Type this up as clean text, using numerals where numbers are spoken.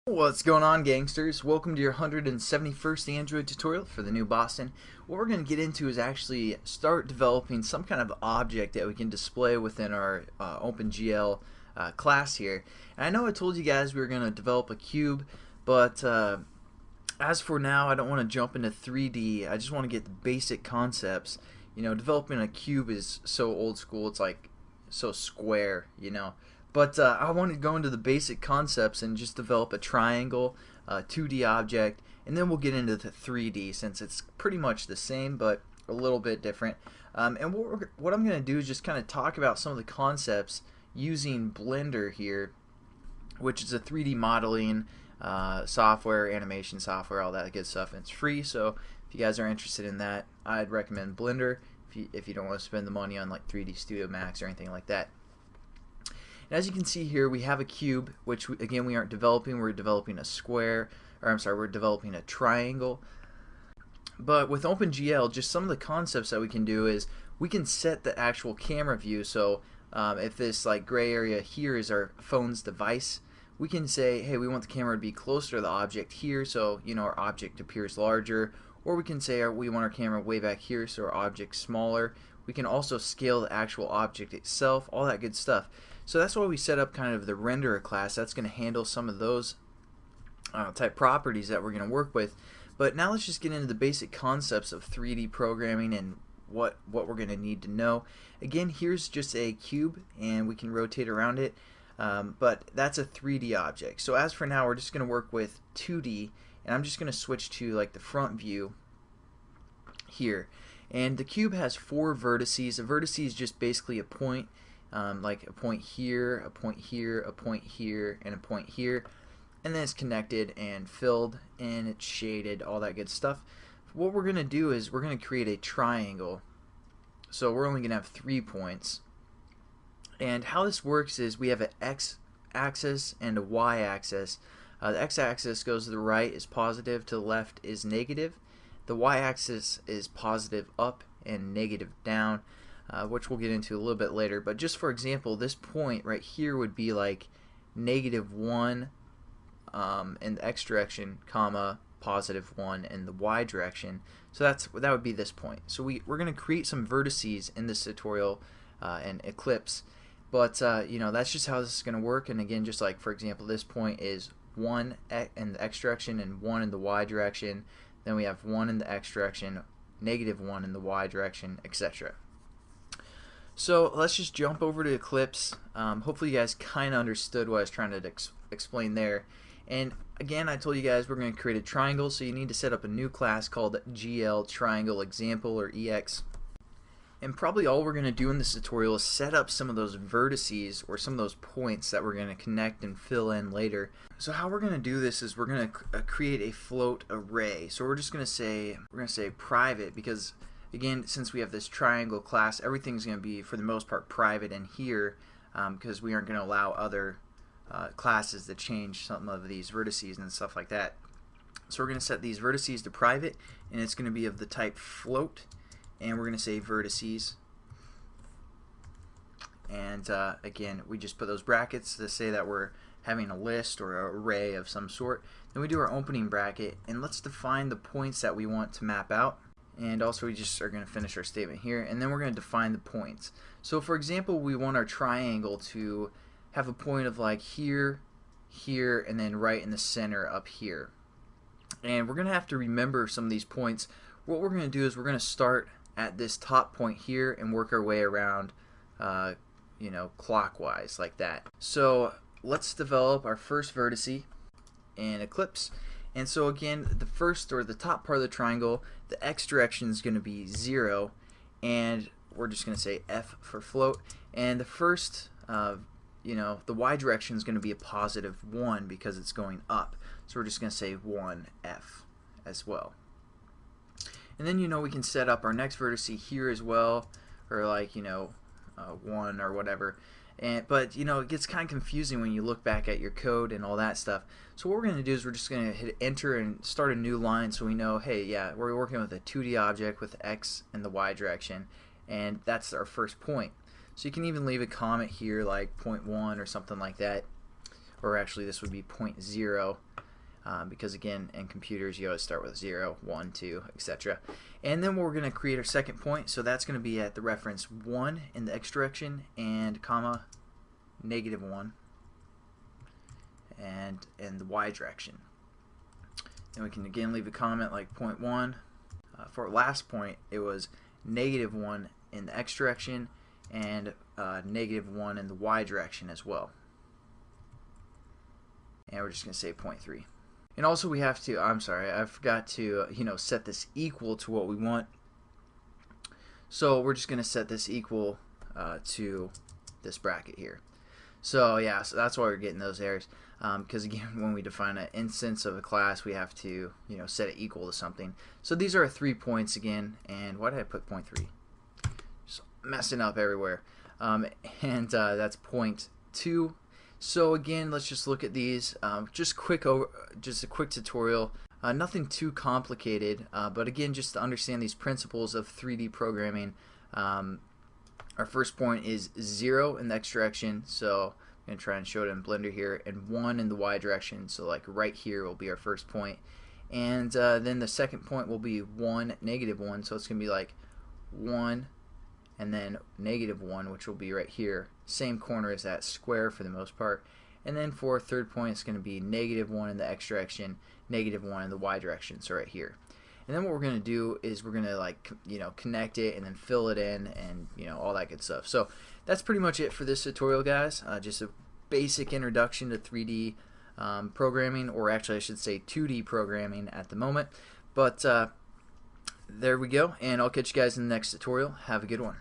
What's going on, gangsters? Welcome to your 171st Android tutorial for the new Boston. What we're going to get into is actually start developing some kind of object that we can display within our OpenGl class here. And I know I told you guys we were going to develop a cube, but as for now, I don't want to jump into 3D. I just want to get the basic concepts. You know, developing a cube is so old school. It's like so square, you know. But I want to go into the basic concepts and just develop a triangle, 2D object, and then we'll get into the 3D since it's pretty much the same but a little bit different. And what I'm going to do is just kind of talk about some of the concepts using Blender here, which is a 3D modeling software, animation software, all that good stuff. And it's free, so if you guys are interested in that, I'd recommend Blender if you don't want to spend the money on like 3D Studio Max or anything like that. And as you can see here, we have a cube, which again we aren't developing. We're developing a square, or I'm sorry, we're developing a triangle. But with OpenGl, just some of the concepts that we can do is we can set the actual camera view. So if this like gray area here is our phone's device, we can say, hey, we want the camera to be closer to the object here, so you know our object appears larger. Or we can say we want our camera way back here, so our object's smaller. We can also scale the actual object itself, all that good stuff. So that's why we set up kind of the renderer class. That's going to handle some of those type properties that we're going to work with. But now let's just get into the basic concepts of 3D programming and what we're going to need to know. Again, here's just a cube, and we can rotate around it. But that's a 3D object. So as for now, we're just going to work with 2D, and I'm just going to switch to like the front view here. And the cube has 4 vertices. A vertice is just basically a point. Like a point here, a point here, a point here, and a point here, and then it's connected and filled and it's shaded, all that good stuff. What we're going to do is we're going to create a triangle, so we're only going to have 3 points. And how this works is we have an x-axis and a y-axis. The x-axis goes to the right is positive, to the left is negative. The y-axis is positive up and negative down. Which we'll get into a little bit later. But just for example, this point right here would be like -1 in the x direction, comma, +1 in the y direction. So that would be this point. So we're going to create some vertices in this tutorial in Eclipse. But you know, that's just how this is going to work. And again, just like for example, this point is 1 in the x direction and 1 in the y direction. Then we have 1 in the x direction, -1 in the y direction, etc. So let's just jump over to Eclipse. Hopefully you guys kind of understood what I was trying to explain there. And again, I told you guys we're going to create a triangle, so you need to set up a new class called GL Triangle Example, or EX. And probably all we're going to do in this tutorial is set up some of those vertices or some of those points that we're going to connect and fill in later. So how we're going to do this is we're going to create a float array. So we're just going to say private, because again, since we have this triangle class, everything's going to be, for the most part, private in here, because we aren't going to allow other classes to change some of these vertices and stuff like that. So we're going to set these vertices to private, and it's going to be of the type float, and we're going to say vertices. And again, we just put those brackets to say that we're having a list or an array of some sort. Then we do our opening bracket, and let's define the points that we want to map out. And also we just are going to finish our statement here, and then we're going to define the points. So for example, we want our triangle to have a point of like here, here, and then right in the center up here. And we're going to have to remember some of these points. What we're going to do is we're going to start at this top point here and work our way around you know, clockwise like that. So let's develop our first vertice in Eclipse. And so again, the first, or the top part of the triangle, the x direction is going to be 0, and we're just going to say f for float. And the first, you know, the y direction is going to be a +1 because it's going up. So we're just going to say 1f as well. And then, you know, we can set up our next vertice here as well, or like, you know, 1 or whatever. But you know, it gets kind of confusing when you look back at your code and all that stuff. So what we're going to do is we're just going to hit enter and start a new line, so we know, hey, yeah, we're working with a 2D object with the x and the y direction, and that's our first point. So you can even leave a comment here like 0.1 or something like that, or actually this would be 0.0. because again, in computers you always start with 0, 1, 2, etc. And then we're going to create our second point, so that's going to be at the reference 1 in the x direction and comma -1 and in the y direction. And we can again leave a comment like point 1. For our last point, it was -1 in the x direction and -1 in the y direction as well. And we're just going to say 0.3. And also we have to, I'm sorry, I forgot to set this equal to what we want. So we're just going to set this equal to this bracket here. So yeah, so that's why we're getting those errors. Because again, when we define an instance of a class, we have to set it equal to something. So these are 3 points again. And why did I put 0.3? Just messing up everywhere. And that's 0.2. So again, let's just look at these. Just a quick tutorial. Nothing too complicated, but again, just to understand these principles of 3D programming. Our first point is 0 in the x direction, so I'm going to try and show it in Blender here, and 1 in the y direction, so like right here will be our first point. And then the second point will be 1, -1, so it's going to be like 1 and then -1, which will be right here, same corner as that square for the most part. And then for third point, it's going to be -1 in the x direction, -1 in the y direction, so right here. And then what we're going to do is we're going to connect it and then fill it in and all that good stuff. So that's pretty much it for this tutorial, guys. Just a basic introduction to 3D programming, or actually I should say 2D programming at the moment. But there we go, and I'll catch you guys in the next tutorial. Have a good one.